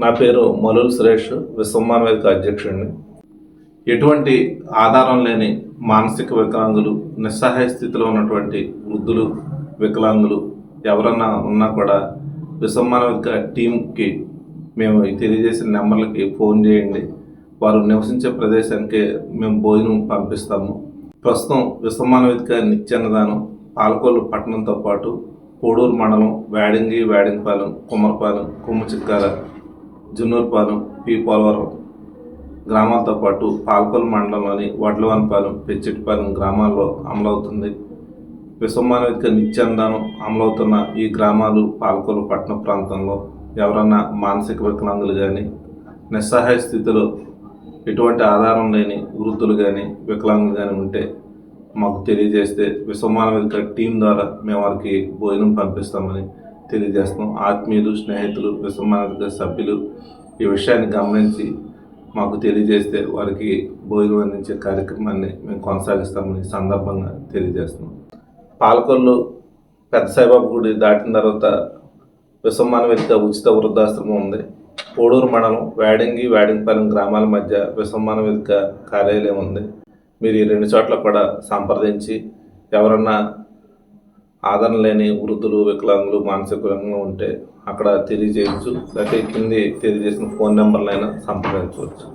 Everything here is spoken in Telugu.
నా పేరు మలుల్ సురేష్, విశ్వమాన వేదిక అధ్యక్షుడిని. ఎటువంటి ఆధారం లేని మానసిక వికలాంగులు, నిస్సహాయ స్థితిలో ఉన్నటువంటి వృద్ధులు, వికలాంగులు ఎవరన్నా ఉన్నా కూడా విశ్వమాన వేదిక టీంకి మేము తెలియజేసిన నెంబర్లకి ఫోన్ చేయండి. వారు నివసించే ప్రదేశానికి మేము భోజనం పంపిస్తాము. ప్రస్తుతం విశ్వమాన వేదిక నిత్యాన్నదానం పాలకొల్లు పట్టణంతో పాటు కోడూరు మండలం వేడంగి, వేడంగిపాలెం, కుమ్మరపాలెం, కొమ్ముచిక్కాల, జున్నూరుపాలెం, పి పోలవరం గ్రామాలతో పాటు పాలకొల్లు మండలంలోని వడ్లవనపాలెం, పెచ్చిటిపాలెం గ్రామాల్లో అమలవుతుంది. విశ్వమాన వేదిక నిత్యాన్నదానం అమలవుతున్న ఈ గ్రామాలు పాలకొల్లు పట్టణ ప్రాంతంలో ఎవరన్నా మానసిక వికలాంగులు కానీ, నిస్సహాయ స్థితిలో ఎటువంటి ఆధారం లేని వృద్ధులు కానీ, వికలాంగులు కానీ ఉంటే మాకు తెలియజేస్తే విశ్వమాన వేదిక టీం ద్వారా మేము వారికి భోజనం పంపిస్తామని తెలియజేస్తాం. ఆత్మీయులు, స్నేహితులు, విశ్వమాన వేదిక సభ్యులు ఈ విషయాన్ని గమనించి మాకు తెలియజేస్తే వారికి భోజనం అందించే కార్యక్రమాన్ని మేము కొనసాగిస్తామని సందర్భంగా తెలియజేస్తున్నాం. పాలకొల్లు పెద్ద సాయిబాబా గుడి దాటిన తర్వాత విశ్వమాన వేదిక ఉచిత వృద్ధాశ్రమం ఉంది. కోడూరు మండలం వేడంగి, వేడంగిపాలెం గ్రామాల మధ్య విశ్వమాన వేదిక కార్యాలయం ఉంది. మీరు ఈ రెండు చోట్ల కూడా సంప్రదించి ఎవరన్నా ఆదరణ లేని వృద్ధులు, వికలాంగులు, మానసిక వికలాంగులు ఉంటే అక్కడ తెలియజేయచ్చు. లేకపోతే కింది తెలియజేసిన ఫోన్ నెంబర్లైనా సంప్రదించవచ్చు.